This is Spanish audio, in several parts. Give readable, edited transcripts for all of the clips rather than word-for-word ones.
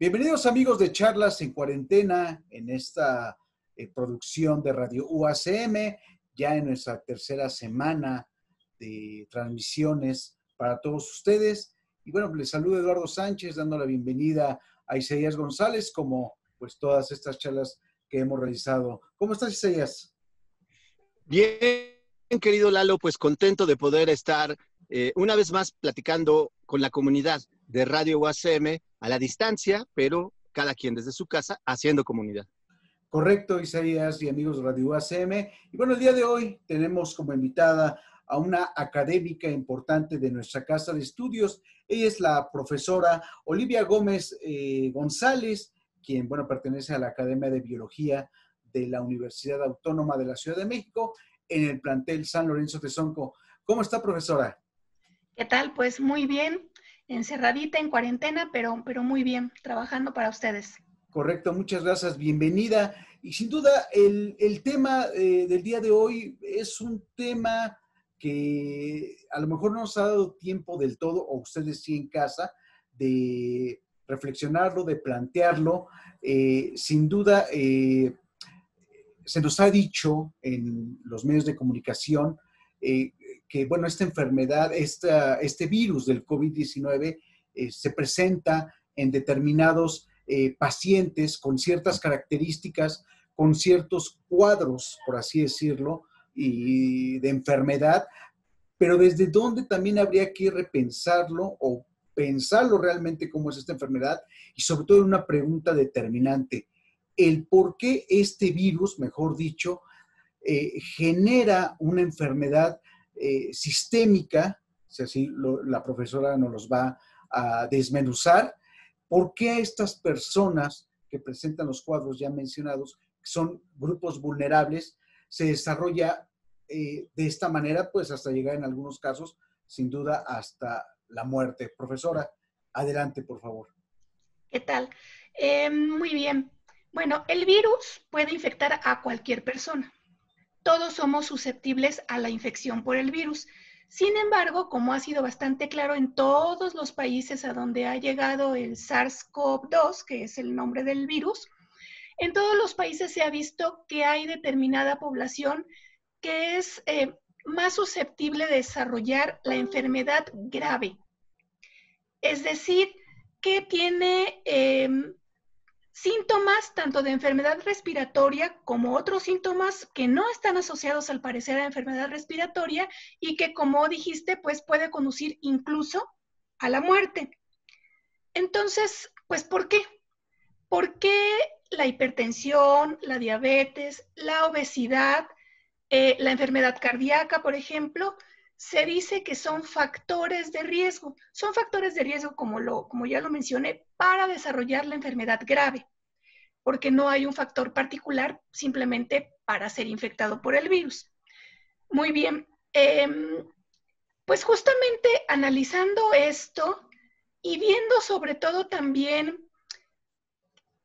Bienvenidos amigos de Charlas en Cuarentena en esta producción de Radio UACM, ya en nuestra tercera semana de transmisiones para todos ustedes. Y bueno, les saludo Eduardo Sánchez, dando la bienvenida a Isaías González, como pues todas estas charlas que hemos realizado. ¿Cómo estás, Isaías? Bien, querido Lalo, pues contento de poder estar una vez más platicando con la comunidad de Radio UACM a la distancia, pero cada quien desde su casa haciendo comunidad. Correcto, Isaías y amigos de Radio UACM. Y bueno, el día de hoy tenemos como invitada a una académica importante de nuestra casa de estudios. Ella es la profesora Olivia Gómez González, quien, bueno, pertenece a la Academia de Biología de la Universidad Autónoma de la Ciudad de México, en el plantel San Lorenzo Tezonco. ¿Cómo está, profesora? ¿Qué tal? Pues muy bien, encerradita en cuarentena, pero muy bien, trabajando para ustedes. Correcto, muchas gracias, bienvenida. Y sin duda, el tema del día de hoy es un tema que a lo mejor no nos ha dado tiempo del todo, o ustedes sí en casa, de reflexionarlo, de plantearlo. Sin duda, se nos ha dicho en los medios de comunicación que, bueno, esta enfermedad, este virus del COVID-19 se presenta en determinados pacientes con ciertas características, con ciertos cuadros, por así decirlo, y de enfermedad, pero desde dónde también habría que repensarlo o pensarlo realmente cómo es esta enfermedad y sobre todo una pregunta determinante, el por qué este virus, mejor dicho, genera una enfermedad sistémica, si así la profesora nos los va a desmenuzar. ¿Por qué estas personas que presentan los cuadros ya mencionados, que son grupos vulnerables, se desarrolla de esta manera, pues hasta llegar en algunos casos, sin duda, hasta la muerte? Profesora, adelante, por favor. ¿Qué tal? Muy bien. Bueno, el virus puede infectar a cualquier persona. Todos somos susceptibles a la infección por el virus. Sin embargo, como ha sido bastante claro en todos los países a donde ha llegado el SARS-CoV-2, que es el nombre del virus, en todos los países se ha visto que hay determinada población que es más susceptible de desarrollar la enfermedad grave. Es decir, que tiene síntomas tanto de enfermedad respiratoria como otros síntomas que no están asociados al parecer a la enfermedad respiratoria y que, como dijiste, pues puede conducir incluso a la muerte. Entonces, pues, ¿por qué? ¿Por qué la hipertensión, la diabetes, la obesidad, la enfermedad cardíaca, por ejemplo, se dice que son factores de riesgo? Son factores de riesgo, como ya lo mencioné, para desarrollar la enfermedad grave, porque no hay un factor particular simplemente para ser infectado por el virus. Muy bien, pues justamente analizando esto y viendo sobre todo también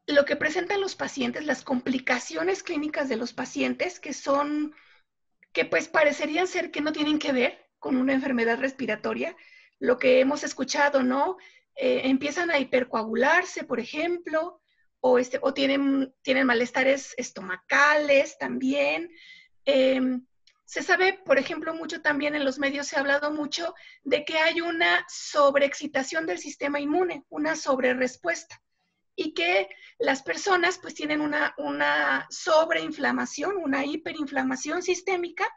lo que presentan los pacientes, las complicaciones clínicas de los pacientes, que pues parecerían ser que no tienen que ver con una enfermedad respiratoria, lo que hemos escuchado, ¿no? Empiezan a hipercoagularse, por ejemplo, o tienen malestares estomacales también. Se sabe, por ejemplo, mucho también en los medios se ha hablado mucho de que hay una sobreexcitación del sistema inmune, una sobrerespuesta, y que las personas pues tienen una sobreinflamación, una hiperinflamación sistémica,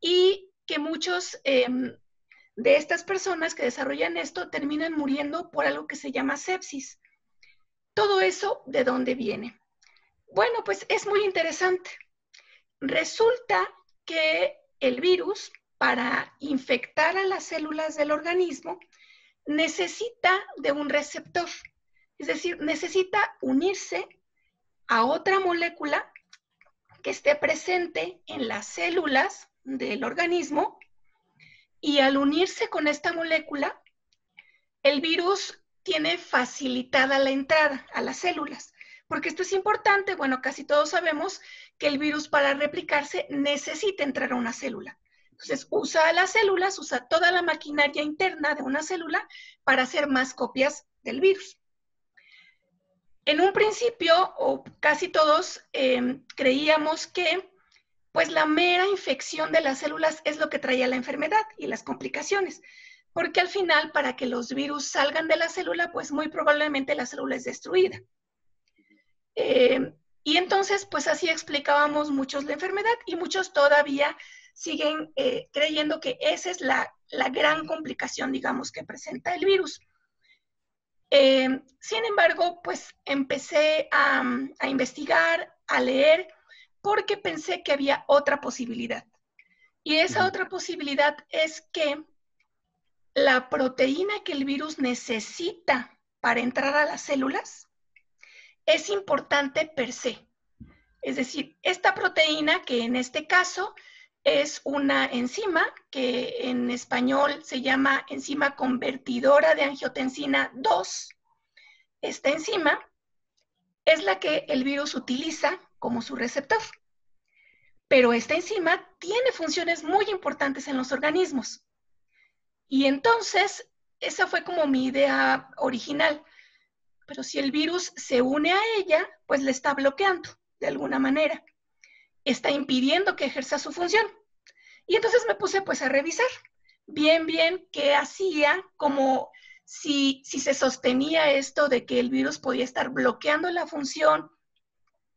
y que muchos de estas personas que desarrollan esto terminan muriendo por algo que se llama sepsis. ¿Todo eso de dónde viene? Bueno, pues es muy interesante. Resulta que el virus, para infectar a las células del organismo, necesita de un receptor. Es decir, necesita unirse a otra molécula que esté presente en las células del organismo, y al unirse con esta molécula, el virus tiene facilitada la entrada a las células. Porque esto es importante, bueno, casi todos sabemos que el virus, para replicarse, necesita entrar a una célula. Entonces usa las células, usa toda la maquinaria interna de una célula para hacer más copias del virus. En un principio, o casi todos, creíamos que pues la mera infección de las células es lo que traía la enfermedad y las complicaciones, porque al final, para que los virus salgan de la célula, pues muy probablemente la célula es destruida. Y entonces, pues así explicábamos muchos la enfermedad y muchos todavía siguen creyendo que esa es la gran complicación, digamos, que presenta el virus. Sin embargo, pues empecé a investigar, a leer, porque pensé que había otra posibilidad. Y esa otra posibilidad es que la proteína que el virus necesita para entrar a las células es importante per se. Es decir, esta proteína, que en este caso es una enzima, que en español se llama enzima convertidora de angiotensina 2, esta enzima es la que el virus utiliza como su receptor. Pero esta enzima tiene funciones muy importantes en los organismos. Y entonces, esa fue como mi idea original. Pero si el virus se une a ella, pues le está bloqueando de alguna manera. Está impidiendo que ejerza su función. Y entonces me puse pues a revisar bien qué hacía, como si se sostenía esto de que el virus podía estar bloqueando la función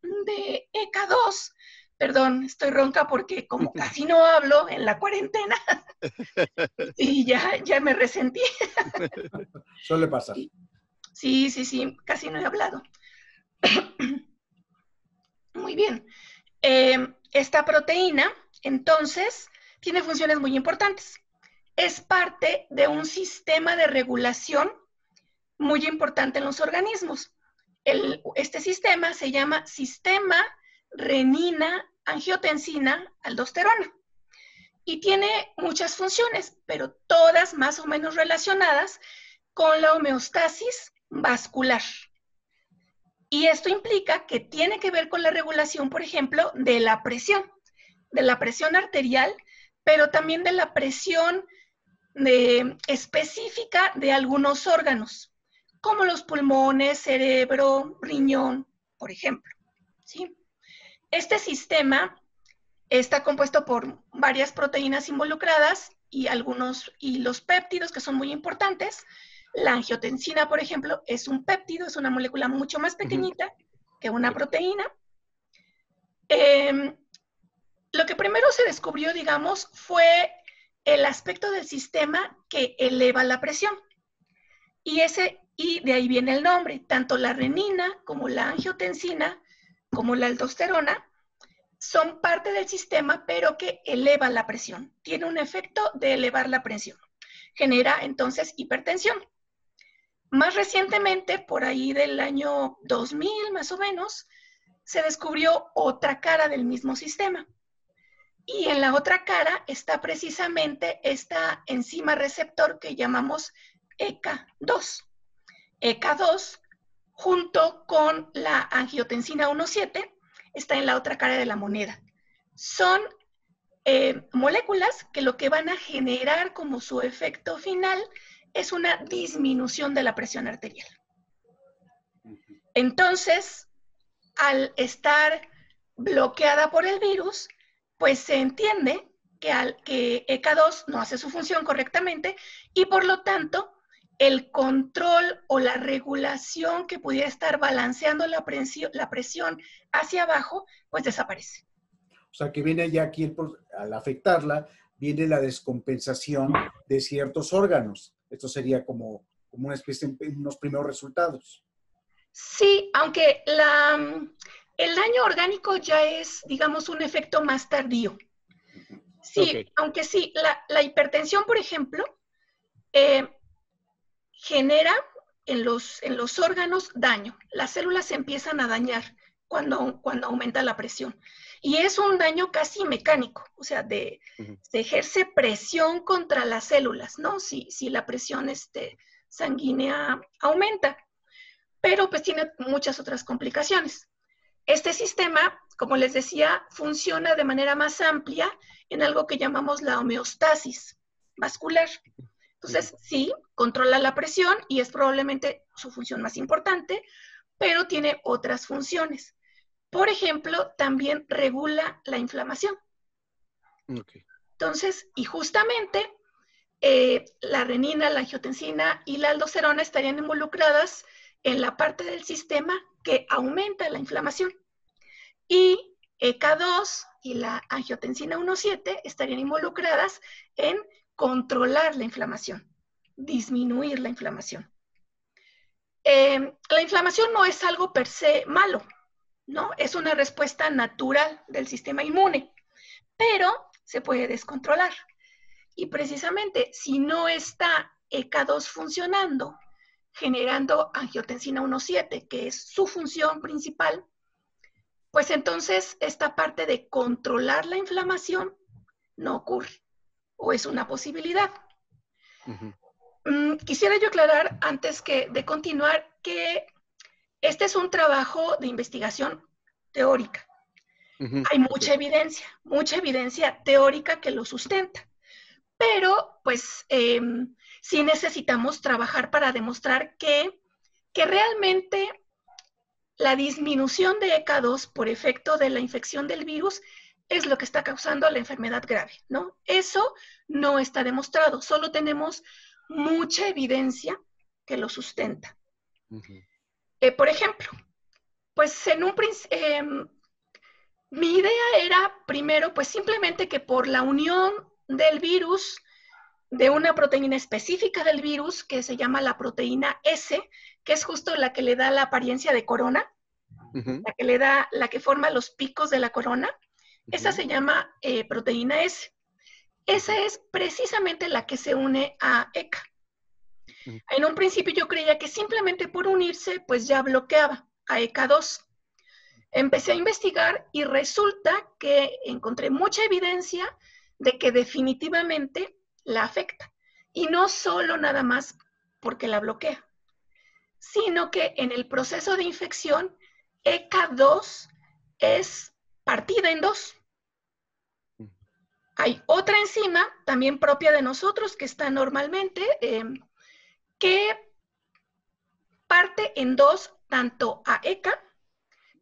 de ECA2. Perdón, estoy ronca porque como casi no hablo en la cuarentena y ya me resentí. Suele pasar. Sí, casi no he hablado. Muy bien. Esta proteína, entonces, tiene funciones muy importantes. Es parte de un sistema de regulación muy importante en los organismos. Este sistema se llama sistema renina-angiotensina-aldosterona y tiene muchas funciones, pero todas más o menos relacionadas con la homeostasis vascular. Y esto implica que tiene que ver con la regulación, por ejemplo, de la presión arterial, pero también de la presión específica de algunos órganos, como los pulmones, cerebro, riñón, por ejemplo. ¿Sí? Este sistema está compuesto por varias proteínas involucradas y los péptidos, que son muy importantes. La angiotensina, por ejemplo, es un péptido, es una molécula mucho más pequeñita que una proteína. Lo que primero se descubrió, digamos, fue el aspecto del sistema que eleva la presión. Y de ahí viene el nombre. Tanto la renina como la angiotensina, como la aldosterona, son parte del sistema, pero que eleva la presión. Tiene un efecto de elevar la presión. Genera entonces hipertensión. Más recientemente, por ahí del año 2000 más o menos, se descubrió otra cara del mismo sistema. Y en la otra cara está precisamente esta enzima receptor que llamamos ECA2. ECA2, junto con la angiotensina 1,7, está en la otra cara de la moneda. Son moléculas que lo que van a generar como su efecto final es una disminución de la presión arterial. Entonces, al estar bloqueada por el virus, pues se entiende que ECA2 no hace su función correctamente y por lo tanto el control o la regulación que pudiera estar balanceando la presión hacia abajo, pues desaparece. O sea, que viene ya aquí, al afectarla, viene la descompensación de ciertos órganos. Esto sería como una especie de unos primeros resultados. Sí, aunque el daño orgánico ya es, digamos, un efecto más tardío. Sí, aunque sí, la hipertensión, por ejemplo, genera en los órganos daño. Las células se empiezan a dañar cuando aumenta la presión. Y es un daño casi mecánico, o sea, se ejerce presión contra las células, ¿no? Si la presión sanguínea aumenta. Pero pues tiene muchas otras complicaciones. Este sistema, como les decía, funciona de manera más amplia en algo que llamamos la homeostasis vascular. Entonces, sí, controla la presión y es probablemente su función más importante, pero tiene otras funciones. Por ejemplo, también regula la inflamación. Okay. Entonces, y justamente la renina, la angiotensina y la aldosterona estarían involucradas en la parte del sistema que aumenta la inflamación. Y ECA2 y la angiotensina 1,7 estarían involucradas en controlar la inflamación, disminuir la inflamación. La inflamación no es algo per se malo, ¿no? Es una respuesta natural del sistema inmune, pero se puede descontrolar. Y precisamente, si no está ECA2 funcionando, generando angiotensina 1,7, que es su función principal, pues entonces esta parte de controlar la inflamación no ocurre, o es una posibilidad. Quisiera yo aclarar, antes de continuar, que este es un trabajo de investigación teórica. Hay mucha evidencia teórica que lo sustenta. Pero, pues, sí necesitamos trabajar para demostrar que realmente la disminución de ECA2 por efecto de la infección del virus es lo que está causando la enfermedad grave, ¿no? Eso no está demostrado, solo tenemos mucha evidencia que lo sustenta. Por ejemplo, pues mi idea era primero, pues simplemente que por la unión del virus, de una proteína específica del virus que se llama la proteína S, que es justo la que le da la apariencia de corona, la que forma los picos de la corona, esa se llama proteína S. Esa es precisamente la que se une a ECA. En un principio yo creía que simplemente por unirse, pues ya bloqueaba a ECA2. Empecé a investigar y resulta que encontré mucha evidencia de que definitivamente la afecta. Y no solo nada más porque la bloquea, sino que en el proceso de infección, ECA2 es partida en dos. Hay otra enzima, también propia de nosotros, que está normalmente, que parte en dos tanto a ECA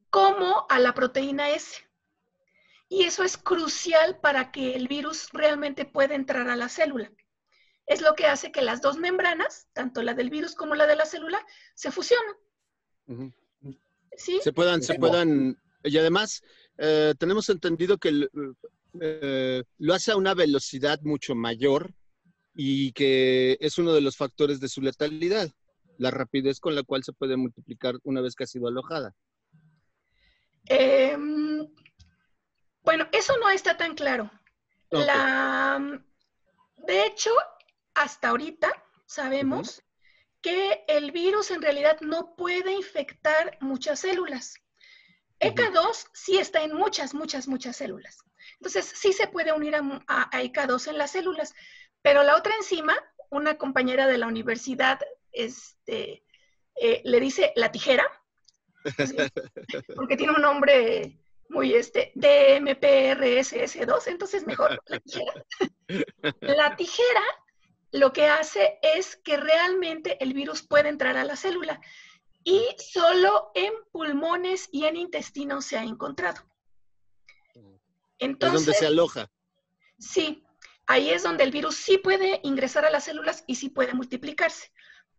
como a la proteína S. Y eso es crucial para que el virus realmente pueda entrar a la célula. Es lo que hace que las dos membranas, tanto la del virus como la de la célula, se fusionen. ¿Sí? Se puedan, y además tenemos entendido que lo hace a una velocidad mucho mayor y que es uno de los factores de su letalidad, la rapidez con la cual se puede multiplicar una vez que ha sido alojada. Bueno, eso no está tan claro. Okay. De hecho, hasta ahorita sabemos que el virus en realidad no puede infectar muchas células. ECA2 sí está en muchas células. Entonces, sí se puede unir a ECA2 en las células, pero la otra enzima, una compañera de la universidad, le dice la tijera, ¿sí? Porque tiene un nombre muy DMPRSS2, entonces mejor la tijera. La tijera lo que hace es que realmente el virus puede entrar a la célula y solo en pulmones y en intestino se ha encontrado. Entonces, es donde se aloja. Sí, ahí es donde el virus sí puede ingresar a las células y sí puede multiplicarse.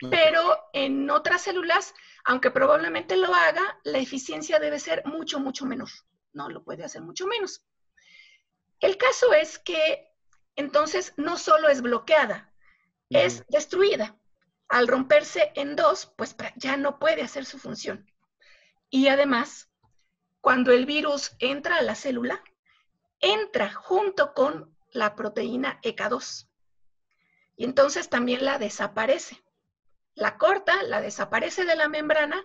Pero en otras células, aunque probablemente lo haga, la eficiencia debe ser mucho menor. No lo puede hacer mucho menos. El caso es que entonces no solo es bloqueada, es destruida. Al romperse en dos, pues ya no puede hacer su función. Y además, cuando el virus entra a la célula, entra junto con la proteína ECA2. Y entonces también la desaparece. La corta, la desaparece de la membrana,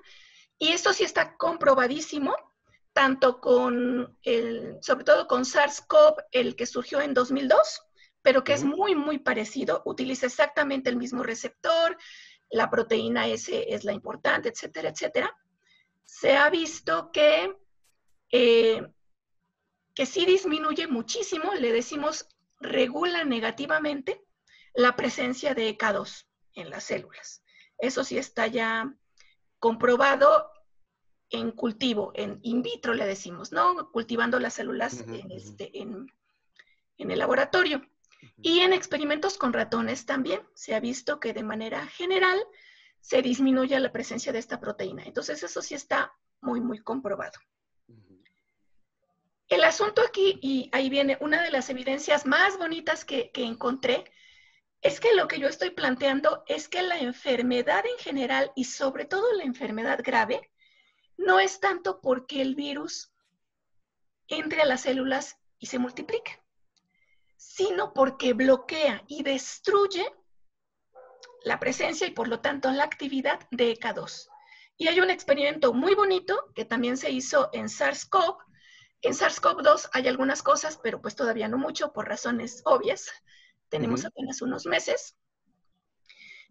y esto sí está comprobadísimo, tanto sobre todo con SARS-CoV, el que surgió en 2002, pero que es muy parecido, utiliza exactamente el mismo receptor, la proteína S es la importante, etcétera, etcétera. Se ha visto que sí disminuye muchísimo, le decimos regula negativamente la presencia de ECA2 en las células. Eso sí está ya comprobado en cultivo, en in vitro le decimos, ¿no? Cultivando las células en el laboratorio. Y en experimentos con ratones también se ha visto que de manera general se disminuye la presencia de esta proteína. Entonces eso sí está muy, muy comprobado. El asunto aquí, y ahí viene una de las evidencias más bonitas que encontré, es que lo que yo estoy planteando es que la enfermedad en general y sobre todo la enfermedad grave no es tanto porque el virus entre a las células y se multiplique, sino porque bloquea y destruye la presencia y por lo tanto la actividad de ECA2. Y hay un experimento muy bonito que también se hizo en SARS-CoV. En SARS-CoV-2 hay algunas cosas, pero pues todavía no mucho por razones obvias. Tenemos apenas unos meses.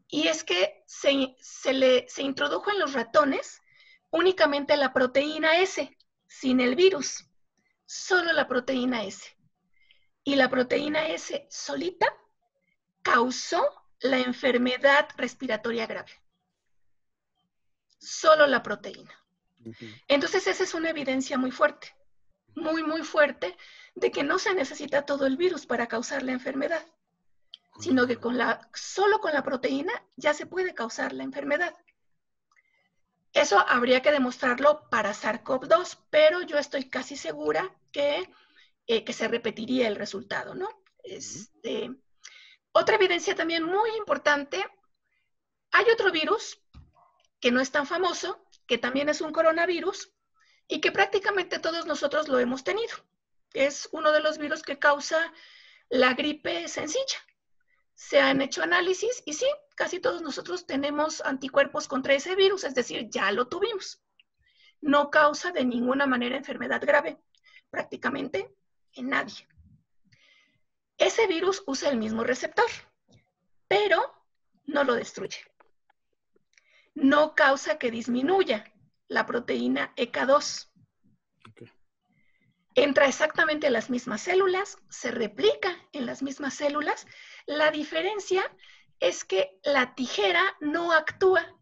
Y es que se introdujo en los ratones únicamente la proteína S, sin el virus, solo la proteína S. Y la proteína S solita causó la enfermedad respiratoria grave. Solo la proteína. Entonces esa es una evidencia muy fuerte, muy, muy fuerte, de que no se necesita todo el virus para causar la enfermedad, sino que solo con la proteína ya se puede causar la enfermedad. Eso habría que demostrarlo para SARS-CoV-2, pero yo estoy casi segura que se repetiría el resultado, ¿no? Otra evidencia también muy importante, hay otro virus que no es tan famoso, que también es un coronavirus y que prácticamente todos nosotros lo hemos tenido. Es uno de los virus que causa la gripe sencilla. Se han hecho análisis y sí, casi todos nosotros tenemos anticuerpos contra ese virus, es decir, ya lo tuvimos. No causa de ninguna manera enfermedad grave, prácticamente en nadie. Ese virus usa el mismo receptor, pero no lo destruye. No causa que disminuya la proteína ECA2. Okay. Entra exactamente en las mismas células, se replica en las mismas células. La diferencia es que la tijera no actúa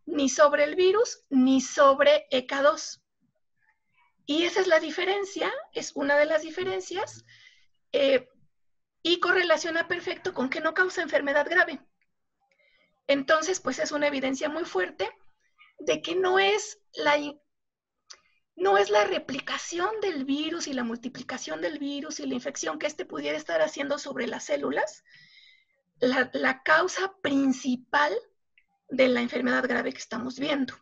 ni sobre el virus ni sobre ECA2. Y esa es la diferencia, es una de las diferencias y correlaciona perfecto con que no causa enfermedad grave. Entonces, pues es una evidencia muy fuerte de que no es la replicación del virus y la multiplicación del virus y la infección que pudiera estar haciendo sobre las células la causa principal de la enfermedad grave que estamos viendo.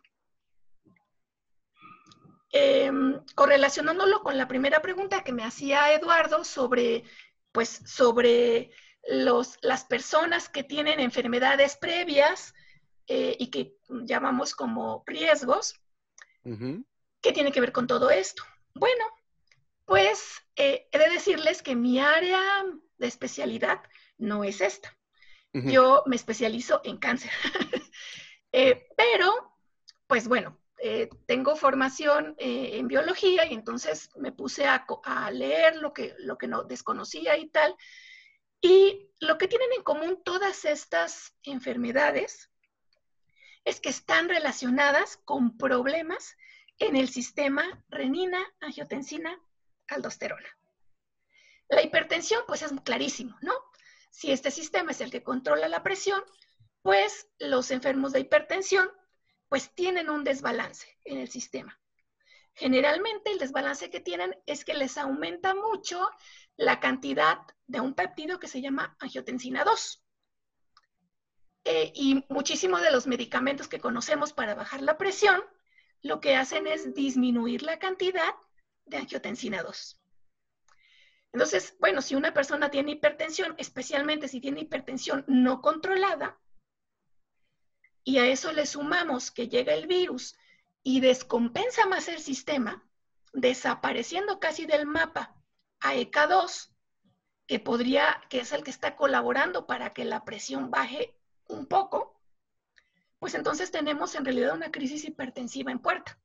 Correlacionándolo con la primera pregunta que me hacía Eduardo sobre las personas que tienen enfermedades previas y que llamamos como riesgos, ¿qué tiene que ver con todo esto? Bueno, pues he de decirles que mi área de especialidad no es esta. Yo me especializo en cáncer. Pero, pues bueno, tengo formación en biología y entonces me puse a leer lo que no desconocía y tal. Y lo que tienen en común todas estas enfermedades es que están relacionadas con problemas en el sistema renina, angiotensina, aldosterona. La hipertensión, pues es clarísimo, ¿no? Si este sistema es el que controla la presión, pues los enfermos de hipertensión pues tienen un desbalance en el sistema. Generalmente el desbalance que tienen es que les aumenta mucho la cantidad de un péptido que se llama angiotensina 2. Y muchísimos de los medicamentos que conocemos para bajar la presión, lo que hacen es disminuir la cantidad de angiotensina 2. Entonces, bueno, si una persona tiene hipertensión, especialmente si tiene hipertensión no controlada, y a eso le sumamos que llega el virus y descompensa más el sistema, desapareciendo casi del mapa a ECA2, que es el que está colaborando para que la presión baje un poco, pues entonces tenemos en realidad una crisis hipertensiva en puerta,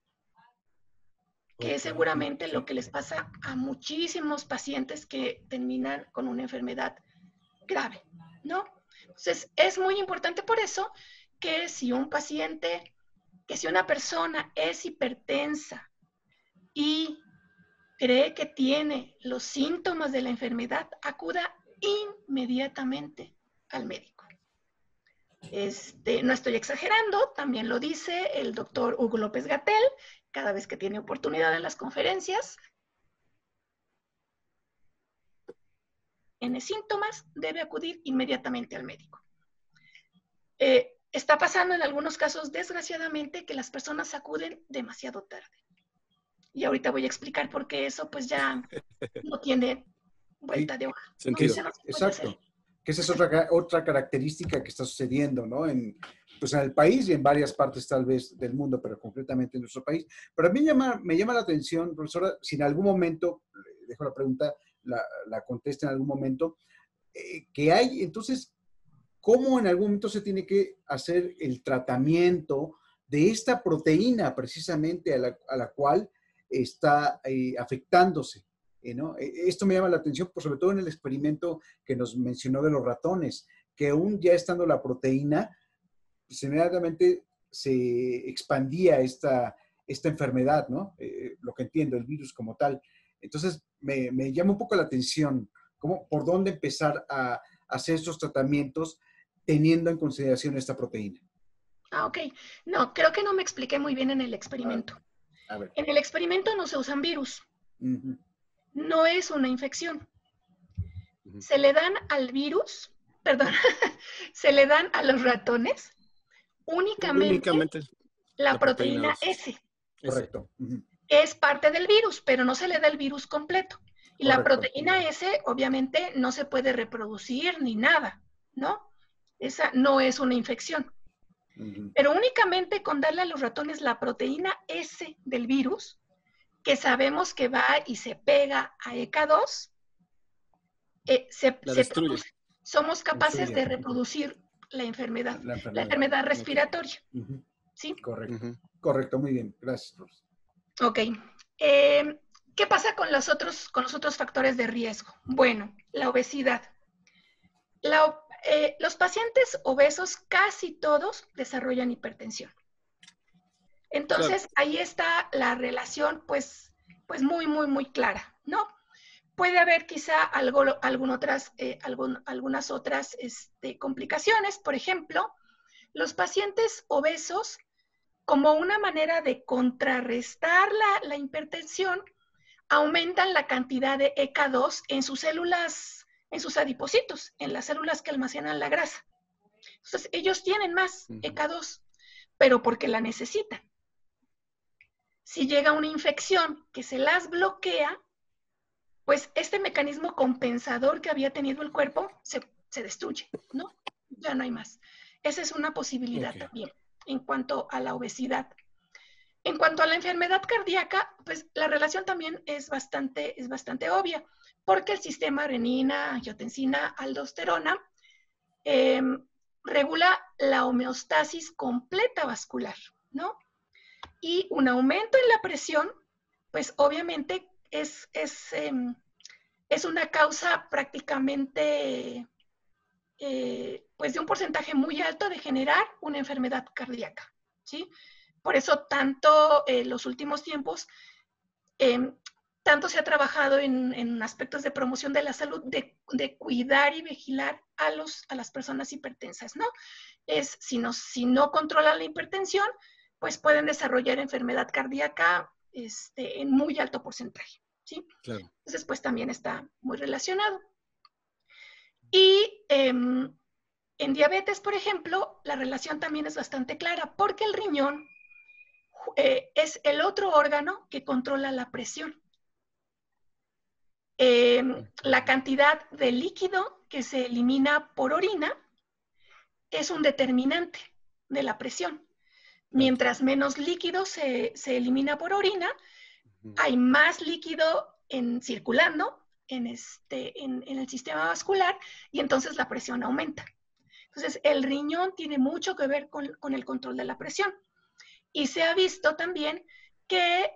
que es seguramente lo que les pasa a muchísimos pacientes que terminan con una enfermedad grave, ¿no? Entonces, es muy importante por eso que si un paciente que si una persona es hipertensa y cree que tiene los síntomas de la enfermedad, acuda inmediatamente al médico. No estoy exagerando, también lo dice el doctor Hugo López-Gatell, cada vez que tiene oportunidad en las conferencias. Tiene síntomas, debe acudir inmediatamente al médico. Está pasando en algunos casos, desgraciadamente, que las personas acuden demasiado tarde. Y ahorita voy a explicar por qué eso pues ya no tiene vuelta de hoja. Sentido. No, Exacto. Que esa es otra característica que está sucediendo, ¿no? Pues en el país y en varias partes tal vez del mundo, pero concretamente en nuestro país. Pero a mí me llama la atención, profesora, si en algún momento, dejo la pregunta, la conteste en algún momento, que hay, entonces, ¿cómo en algún momento se tiene que hacer el tratamiento de esta proteína precisamente a la cual está afectándose? ¿No? Esto me llama la atención, pues, sobre todo en el experimento que nos mencionó de los ratones, que aún ya estando la proteína, pues inmediatamente se expandía esta enfermedad, ¿no? Lo que entiendo, el virus como tal. Entonces, me llama un poco la atención, por dónde empezar a hacer estos tratamientos teniendo en consideración esta proteína. Ok. No, creo que no me expliqué muy bien en el experimento. A ver. En el experimento no se usan virus. Uh-huh. No es una infección. Se le dan al virus, perdón, se le dan a los ratones únicamente la proteína S. Correcto. Uh-huh. Es parte del virus, pero no se le da el virus completo. Y correcto. La proteína S, obviamente, no se puede reproducir ni nada, ¿no? Esa no es una infección. Uh-huh. Pero únicamente con darle a los ratones la proteína S del virus, que sabemos que va y se pega a ECA2, se produce. Somos capaces de reproducir la enfermedad respiratoria. Uh-huh. ¿Sí? Correcto. Uh-huh. Correcto, muy bien. Gracias, profesor. Ok. ¿Qué pasa con los otros factores de riesgo? Bueno, la obesidad. Los pacientes obesos, casi todos, desarrollan hipertensión. Entonces, ahí está la relación, pues muy, muy, muy clara, ¿no? Puede haber quizá algunas otras complicaciones. Por ejemplo, los pacientes obesos, como una manera de contrarrestar la hipertensión, aumentan la cantidad de ECA2 en sus células, en sus adipocitos, en las células que almacenan la grasa. Entonces, ellos tienen más ECA2, pero porque la necesitan. Si llega una infección que se las bloquea, pues este mecanismo compensador que había tenido el cuerpo se destruye, ¿no? Ya no hay más. Esa es una posibilidad también en cuanto a la obesidad. En cuanto a la enfermedad cardíaca, pues la relación también es bastante obvia, porque el sistema renina, angiotensina, aldosterona regula la homeostasis completa vascular, ¿no? Y un aumento en la presión, pues obviamente es una causa prácticamente pues de un porcentaje muy alto de generar una enfermedad cardíaca, ¿sí? Por eso tanto en los últimos tiempos, tanto se ha trabajado en aspectos de promoción de la salud, de cuidar y vigilar a las personas hipertensas, ¿no? Si no controlan la hipertensión, pues pueden desarrollar enfermedad cardíaca en muy alto porcentaje, ¿sí? Claro. Entonces, pues también está muy relacionado. Y en diabetes, por ejemplo, la relación también es bastante clara, porque el riñón es el otro órgano que controla la presión. La cantidad de líquido que se elimina por orina es un determinante de la presión. Mientras menos líquido se elimina por orina, hay más líquido circulando en el sistema vascular y entonces la presión aumenta. Entonces, el riñón tiene mucho que ver con el control de la presión. Y se ha visto también que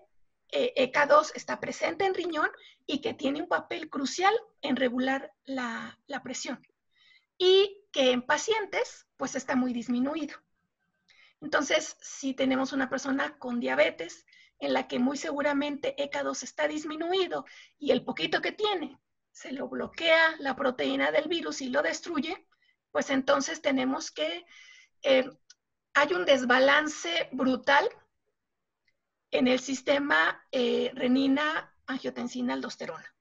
ECA2 está presente en riñón y que tiene un papel crucial en regular la presión. Y que en pacientes, pues está muy disminuido. Entonces, si tenemos una persona con diabetes, en la que muy seguramente ECA2 está disminuido y el poquito que tiene se lo bloquea la proteína del virus y lo destruye, pues entonces tenemos que hay un desbalance brutal en el sistema renina-angiotensina-aldosterona.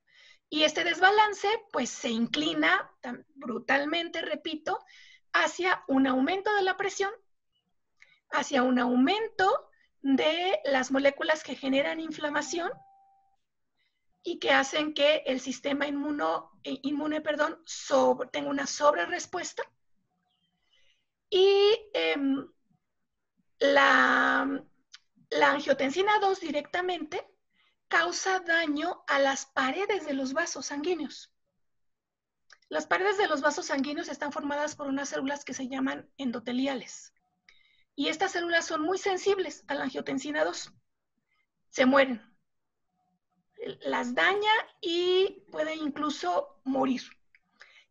Y este desbalance pues se inclina brutalmente, repito, hacia un aumento de la presión, hacia un aumento de las moléculas que generan inflamación y que hacen que el sistema inmune tenga una sobrerespuesta. Y la angiotensina 2 directamente causa daño a las paredes de los vasos sanguíneos. Las paredes de los vasos sanguíneos están formadas por unas células que se llaman endoteliales. Y estas células son muy sensibles a la angiotensina 2. Se mueren. Las daña y pueden incluso morir.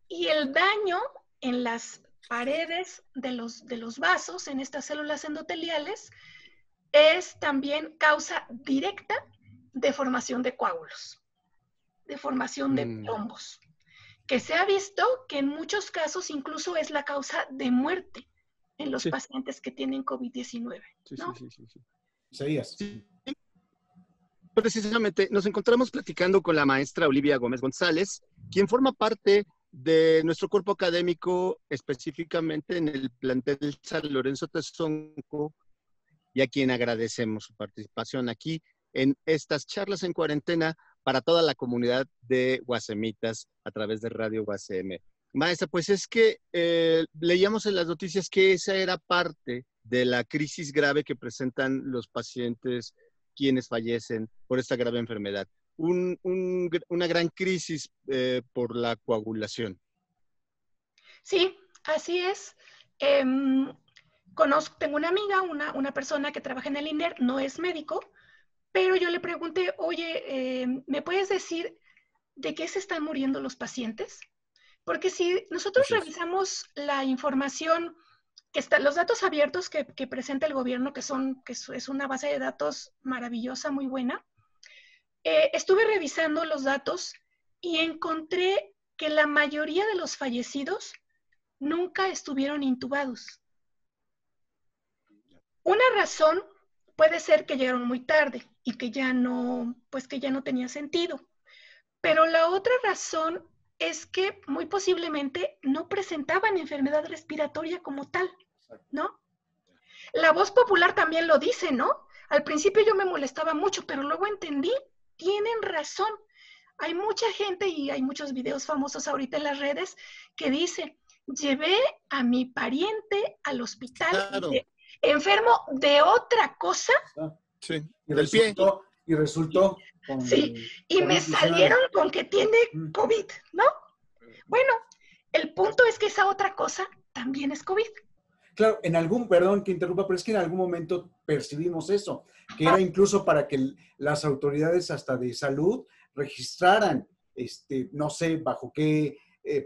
Y el daño en las paredes de los vasos, en estas células endoteliales, es también causa directa de formación de coágulos, de formación de trombos, que se ha visto que en muchos casos incluso es la causa de muerte en los pacientes que tienen COVID-19. ¿No? Sí. Precisamente, nos encontramos platicando con la maestra Olivia Gómez González, quien forma parte de nuestro cuerpo académico, específicamente en el plantel del San Lorenzo Tezonco, y a quien agradecemos su participación aquí en estas charlas en cuarentena para toda la comunidad de Guasemitas a través de Radio UACM. Maestra, pues es que leíamos en las noticias que esa era parte de la crisis grave que presentan los pacientes quienes fallecen por esta grave enfermedad. Una gran crisis por la coagulación. Sí, así es. Tengo una amiga, una persona que trabaja en el INER, no es médico, pero yo le pregunté, oye, ¿me puedes decir de qué se están muriendo los pacientes? Porque si nosotros revisamos la información que está, los datos abiertos que presenta el gobierno, que es una base de datos maravillosa, muy buena, estuve revisando los datos y encontré que la mayoría de los fallecidos nunca estuvieron intubados. Una razón puede ser que llegaron muy tarde y que ya no tenía sentido. Pero la otra razón es que muy posiblemente no presentaban enfermedad respiratoria como tal, ¿no? La voz popular también lo dice, ¿no? Al principio yo me molestaba mucho, pero luego entendí, tienen razón. Hay mucha gente y hay muchos videos famosos ahorita en las redes que dice, llevé a mi pariente al hospital enfermo de otra cosa. Sí, y resultó con sí, y me salieron con que tiene COVID, ¿no? Bueno, el punto es que esa otra cosa también es COVID. Claro, perdón que interrumpa, pero es que en algún momento percibimos eso, que era incluso para que las autoridades hasta de salud registraran, no sé bajo qué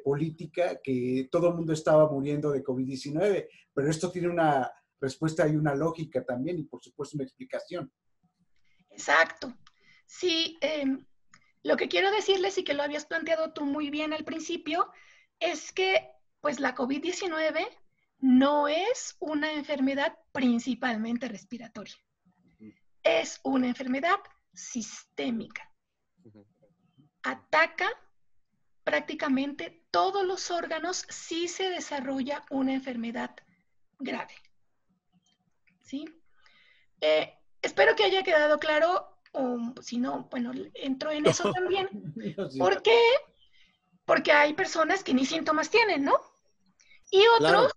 política, que todo el mundo estaba muriendo de COVID-19, pero esto tiene una respuesta y una lógica también, y por supuesto una explicación. Exacto. Sí, lo que quiero decirles, y que lo habías planteado tú muy bien al principio, es que pues la COVID-19 no es una enfermedad principalmente respiratoria. Es una enfermedad sistémica. Ataca prácticamente todos los órganos si se desarrolla una enfermedad grave. ¿Sí? Espero que haya quedado claro, o si no, bueno, entro en eso también. ¿Por qué? Porque hay personas que ni síntomas tienen, ¿no? Y otros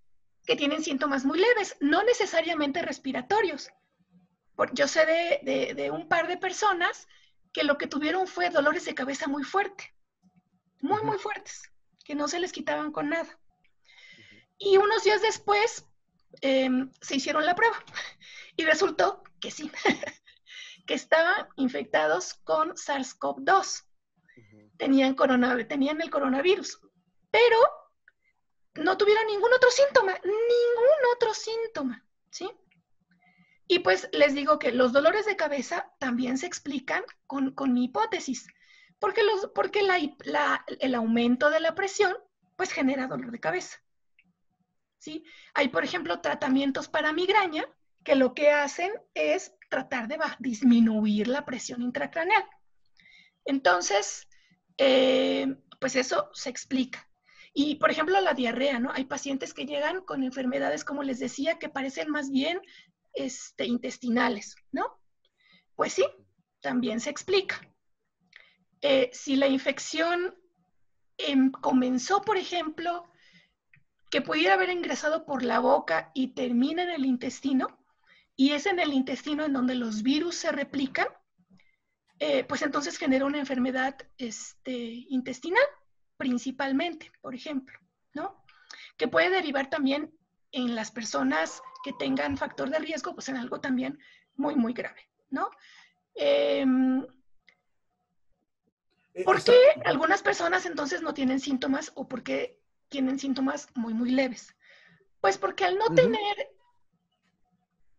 que tienen síntomas muy leves, no necesariamente respiratorios. Yo sé de un par de personas que lo que tuvieron fue dolores de cabeza muy fuertes, muy fuertes, que no se les quitaban con nada. Y unos días después se hicieron la prueba y resultó que sí, que estaban infectados con SARS-CoV-2. Tenían el coronavirus, pero no tuvieron ningún otro síntoma, ¿sí? Y pues les digo que los dolores de cabeza también se explican con mi hipótesis, porque el aumento de la presión pues genera dolor de cabeza. ¿Sí? Hay, por ejemplo, tratamientos para migraña que lo que hacen es tratar de disminuir la presión intracraneal. Entonces, pues eso se explica. Y, por ejemplo, la diarrea, ¿no? Hay pacientes que llegan con enfermedades, como les decía, que parecen más bien intestinales, ¿no? Pues sí, también se explica. Si la infección comenzó, por ejemplo, que pudiera haber ingresado por la boca y termina en el intestino, y es en el intestino en donde los virus se replican, pues entonces genera una enfermedad intestinal, principalmente, por ejemplo, ¿no? Que puede derivar también en las personas que tengan factor de riesgo, pues en algo también muy, muy grave, ¿no? ¿Por qué algunas personas entonces no tienen síntomas o por qué tienen síntomas muy, muy leves? Pues porque al no tener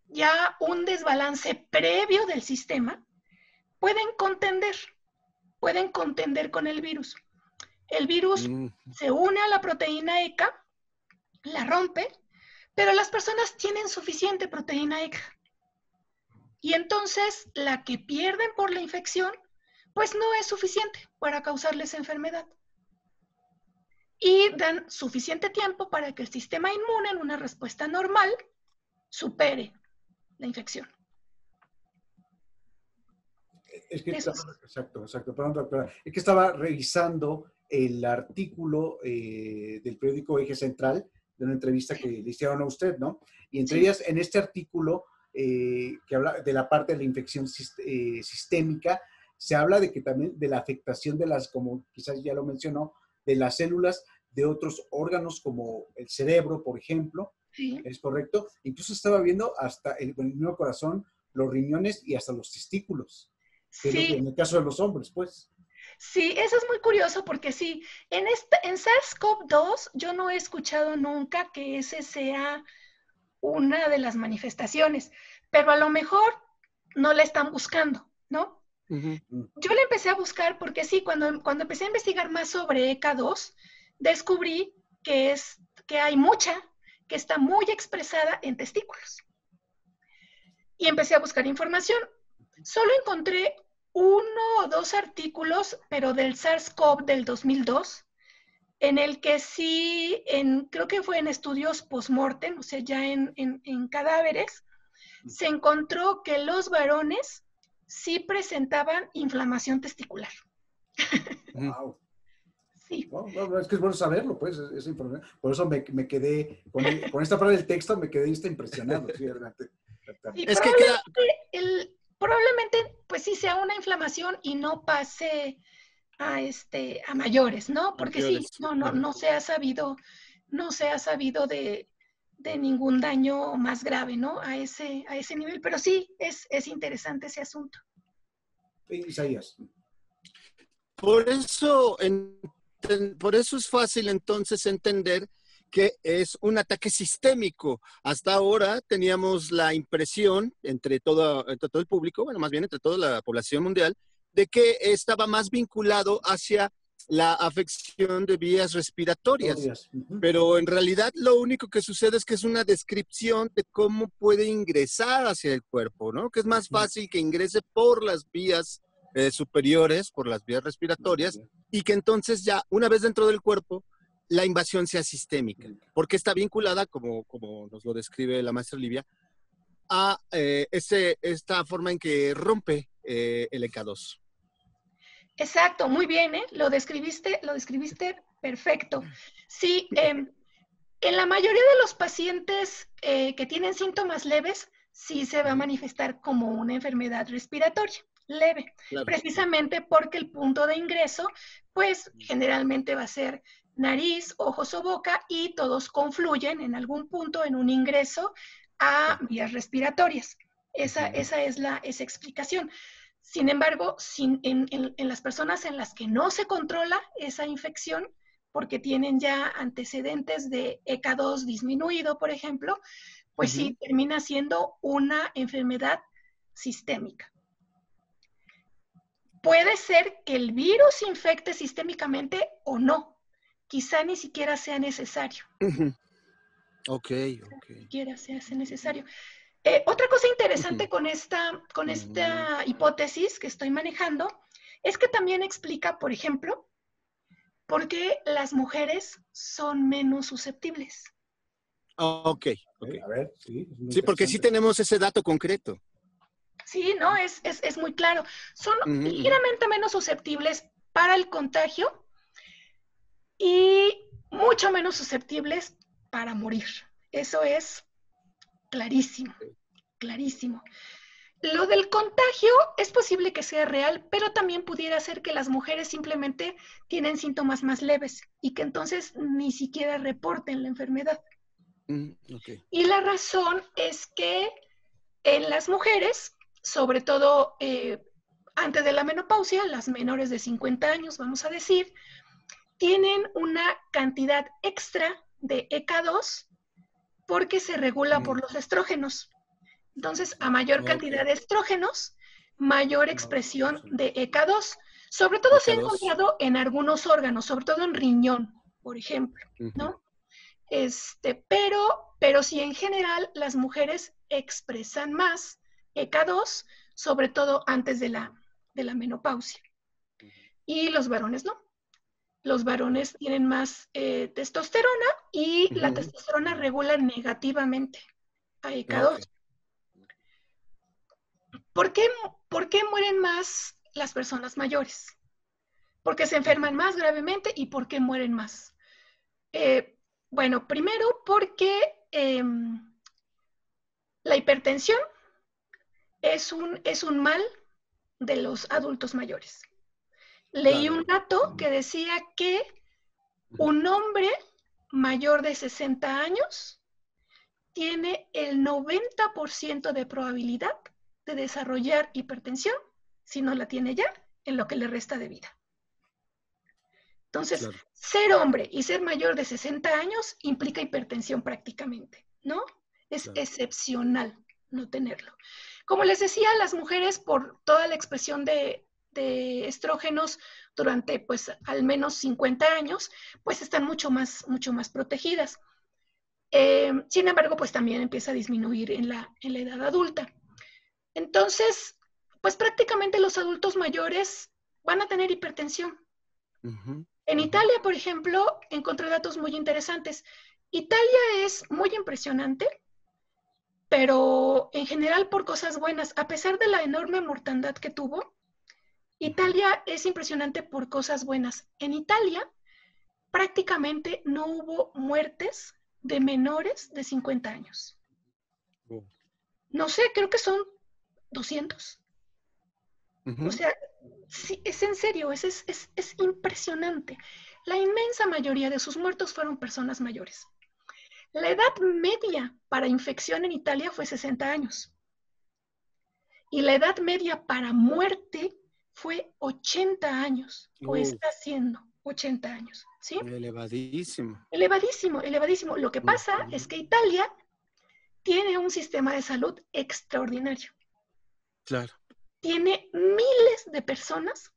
ya un desbalance previo del sistema, pueden contender con el virus. El virus se une a la proteína ECA, la rompe, pero las personas tienen suficiente proteína ECA. Y entonces la que pierden por la infección, pues no es suficiente para causarles enfermedad. Y dan suficiente tiempo para que el sistema inmune, en una respuesta normal, supere la infección. Es que exacto. Perdón, doctora. Es que estaba revisando el artículo del periódico Eje Central, de una entrevista que le hicieron a usted, ¿no? Y entre ellas, en este artículo que habla de la parte de la infección sistémica, se habla de que también de la afectación de las, como quizás ya lo mencionó, de las células de otros órganos como el cerebro, por ejemplo. Sí. ¿Es correcto? Incluso estaba viendo hasta el mismo corazón, los riñones y hasta los testículos. Sí. En el caso de los hombres, pues. Sí, eso es muy curioso porque sí, en SARS-CoV-2 yo no he escuchado nunca que ese sea una de las manifestaciones, pero a lo mejor no la están buscando, ¿no? Yo la empecé a buscar porque sí, cuando empecé a investigar más sobre ECA2, descubrí que hay mucha que está muy expresada en testículos. Y empecé a buscar información. Solo encontré 1 o 2 artículos, pero del SARS-CoV del 2002, en el que sí, creo que fue en estudios post-mortem, o sea, ya en cadáveres, se encontró que los varones sí presentaban inflamación testicular. Wow. Sí. No, es que es bueno saberlo, pues, esa información. Por eso me quedé, con esta parte del texto me quedé impresionado. Sí, adelante. Sí, es probablemente, pues sí sea una inflamación y no pase a mayores, ¿no? Porque mayores, sí, no se ha sabido de ningún daño más grave, ¿no? A ese nivel, pero sí, es interesante ese asunto. Isaías. Por eso es fácil entonces entender que es un ataque sistémico. Hasta ahora teníamos la impresión entre todo el público, bueno, más bien entre toda la población mundial, de que estaba más vinculado hacia la afección de vías respiratorias. Pero en realidad lo único que sucede es que es una descripción de cómo puede ingresar hacia el cuerpo, ¿no? Que es más fácil que ingrese por las vías superiores, por las vías respiratorias, y que entonces ya una vez dentro del cuerpo, la invasión sea sistémica, porque está vinculada, como nos lo describe la maestra Livia, a esta forma en que rompe el ECA2. Exacto, muy bien, ¿eh? Lo describiste perfecto. Sí, en la mayoría de los pacientes que tienen síntomas leves, sí se va a manifestar como una enfermedad respiratoria leve, claro, precisamente porque el punto de ingreso, pues generalmente va a ser nariz, ojos o boca, y todos confluyen en algún punto en un ingreso a vías respiratorias. Esa es esa explicación. Sin embargo, en las personas en las que no se controla esa infección, porque tienen ya antecedentes de ECA2 disminuido, por ejemplo, pues sí, termina siendo una enfermedad sistémica. Puede ser que el virus infecte sistémicamente o no. Quizá ni siquiera sea necesario. Ok. Ni siquiera sea necesario. Otra cosa interesante con esta hipótesis que estoy manejando es que también explica, por ejemplo, por qué las mujeres son menos susceptibles. Ok. A ver, sí. Sí, porque sí tenemos ese dato concreto. Sí, ¿no? Es muy claro. Son ligeramente menos susceptibles para el contagio y mucho menos susceptibles para morir. Eso es clarísimo, clarísimo. Lo del contagio es posible que sea real, pero también pudiera ser que las mujeres simplemente tienen síntomas más leves y que entonces ni siquiera reporten la enfermedad. Okay. Y la razón es que en las mujeres, sobre todo antes de la menopausia, las menores de 50 años, vamos a decir, tienen una cantidad extra de EK2 porque se regula por los estrógenos. Entonces, a mayor cantidad de estrógenos, mayor expresión de EK2. Sobre todo se ha encontrado en algunos órganos, sobre todo en riñón, por ejemplo, ¿no? Pero sí, en general, las mujeres expresan más EK2, sobre todo antes de la menopausia. Y los varones no. Los varones tienen más testosterona y la testosterona regula negativamente a EK2. Okay. ¿Por qué mueren más las personas mayores? Porque se enferman más gravemente y ¿por qué mueren más? Bueno, primero porque la hipertensión es un mal de los adultos mayores. Leí un dato que decía que un hombre mayor de 60 años tiene el 90% de probabilidad de desarrollar hipertensión, si no la tiene ya, en lo que le resta de vida. Entonces, ser hombre y ser mayor de 60 años implica hipertensión prácticamente, ¿no? Es excepcional no tenerlo. Como les decía, las mujeres, por toda la expresión de estrógenos durante, pues, al menos 50 años, pues están mucho más protegidas. Sin embargo, pues también empieza a disminuir en la edad adulta. Entonces, pues prácticamente los adultos mayores van a tener hipertensión. En Italia, por ejemplo, encontré datos muy interesantes. Italia es muy impresionante, pero en general por cosas buenas. A pesar de la enorme mortandad que tuvo, Italia es impresionante por cosas buenas. En Italia prácticamente no hubo muertes de menores de 50 años. No sé, creo que son 200. O sea, sí, es en serio, es impresionante. La inmensa mayoría de sus muertos fueron personas mayores. La edad media para infección en Italia fue 60 años. Y la edad media para muerte fue 80 años, o está siendo 80 años, ¿sí? Elevadísimo. Elevadísimo, elevadísimo. Lo que pasa es que Italia tiene un sistema de salud extraordinario. Claro. Tiene miles de personas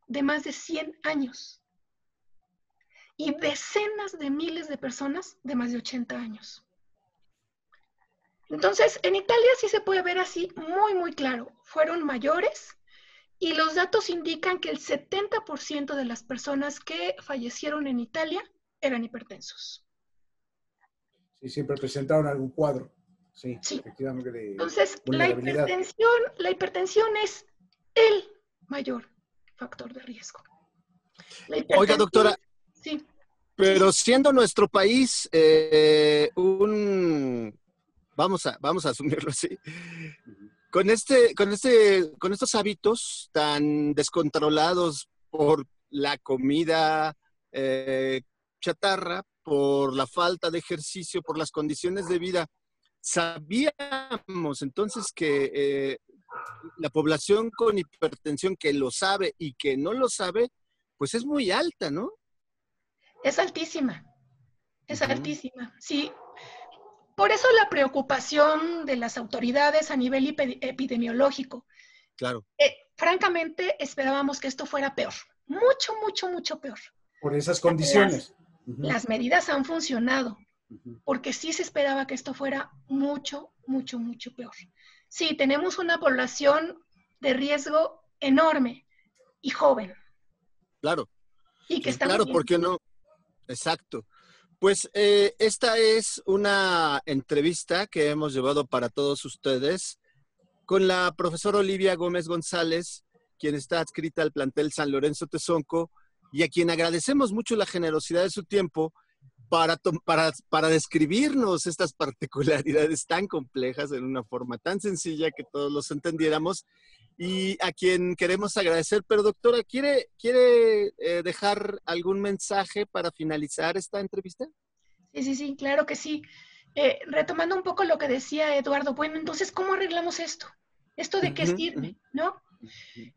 de más de 100 años y decenas de miles de personas de más de 80 años. Entonces, en Italia sí se puede ver así muy, muy claro. Fueron mayores y los datos indican que el 70% de las personas que fallecieron en Italia eran hipertensos. Sí, siempre presentaron algún cuadro. Sí, sí. Efectivamente. Entonces, la hipertensión es el mayor factor de riesgo. Oiga, doctora, sí. Pero siendo nuestro país vamos a asumirlo así, con estos hábitos tan descontrolados por la comida chatarra, por la falta de ejercicio, por las condiciones de vida, sabíamos entonces que la población con hipertensión que lo sabe y que no lo sabe, pues es muy alta, ¿no? Es altísima, altísima. Sí, Por eso la preocupación de las autoridades a nivel epidemiológico. Claro. Francamente, esperábamos que esto fuera peor. Mucho, mucho, mucho peor. Por esas condiciones. Las medidas han funcionado, porque sí se esperaba que esto fuera mucho, mucho, mucho peor. Sí, tenemos una población de riesgo enorme y joven. Claro. Y que está claro, muy bien. ¿por qué no? Exacto. Pues esta es una entrevista que hemos llevado para todos ustedes con la profesora Olivia Gómez González, quien está adscrita al plantel San Lorenzo Tezonco y a quien agradecemos mucho la generosidad de su tiempo para describirnos estas particularidades tan complejas en una forma tan sencilla que todos los entendiéramos y a quien queremos agradecer. Pero doctora, ¿quiere dejar algún mensaje para finalizar esta entrevista? Sí, claro que sí. Retomando un poco lo que decía Eduardo, bueno, entonces, ¿cómo arreglamos esto? ¿Esto de qué sirve? ¿No?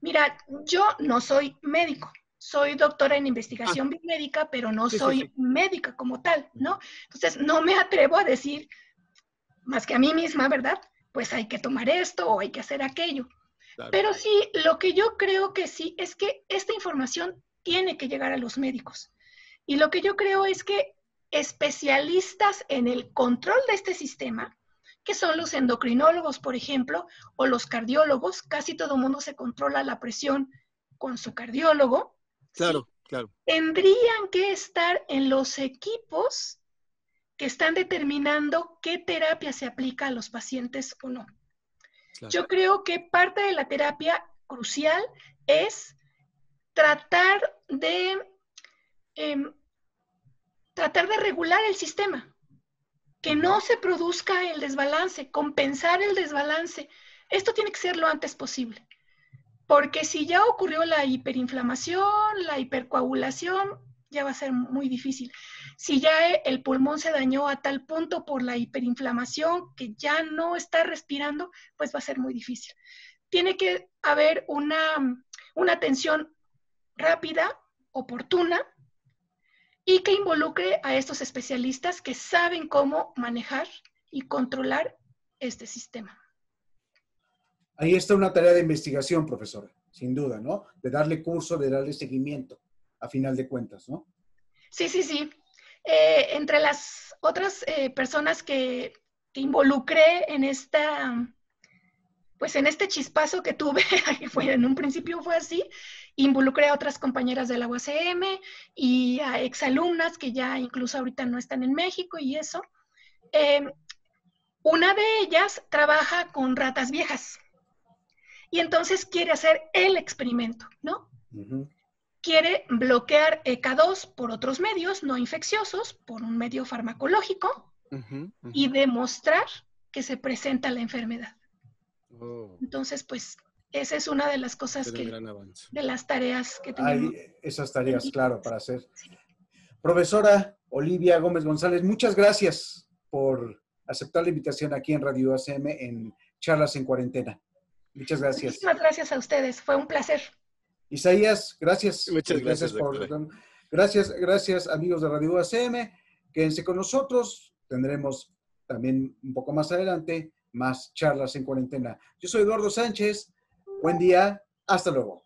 Mira, yo no soy médico, soy doctora en investigación biomédica, pero no soy médica como tal, ¿no? Entonces, no me atrevo a decir, más que a mí misma, ¿verdad? Pues hay que tomar esto o hay que hacer aquello. Claro. Pero sí, lo que yo creo que sí es que esta información tiene que llegar a los médicos. Y lo que yo creo es que especialistas en el control de este sistema, que son los endocrinólogos, por ejemplo, o los cardiólogos, casi todo el mundo se controla la presión con su cardiólogo. Claro, ¿sí? claro. Tendrían que estar en los equipos que están determinando qué terapia se aplica a los pacientes o no. Claro. Yo creo que parte de la terapia crucial es tratar de regular el sistema, que no se produzca el desbalance, compensar el desbalance. Esto tiene que ser lo antes posible, porque si ya ocurrió la hiperinflamación, la hipercoagulación, ya va a ser muy difícil. Si ya el pulmón se dañó a tal punto por la hiperinflamación que ya no está respirando, pues va a ser muy difícil. Tiene que haber una atención rápida, oportuna, y que involucre a estos especialistas que saben cómo manejar y controlar este sistema. Ahí está una tarea de investigación, profesora, sin duda, ¿no? De darle curso, de darle seguimiento, a final de cuentas, ¿no? Sí. Entre las otras personas que involucré en esta, pues en este chispazo que tuve, en un principio fue así, involucré a otras compañeras de la UACM y a exalumnas que ya incluso ahorita no están en México y eso. Una de ellas trabaja con ratas viejas y entonces quiere hacer el experimento, ¿no? Quiere bloquear ECA2 por otros medios no infecciosos, por un medio farmacológico y demostrar que se presenta la enfermedad. Entonces, pues, esa es una de las cosas de las tareas que tenemos. Hay esas tareas, claro, para hacer. Sí. Profesora Olivia Gómez González, muchas gracias por aceptar la invitación aquí en Radio UACM en Charlas en Cuarentena. Muchas gracias. Muchísimas gracias a ustedes, fue un placer. Isaías, gracias. Muchas gracias, gracias amigos de Radio UACM. Quédense con nosotros. Tendremos también un poco más adelante más Charlas en Cuarentena. Yo soy Eduardo Sánchez. Buen día. Hasta luego.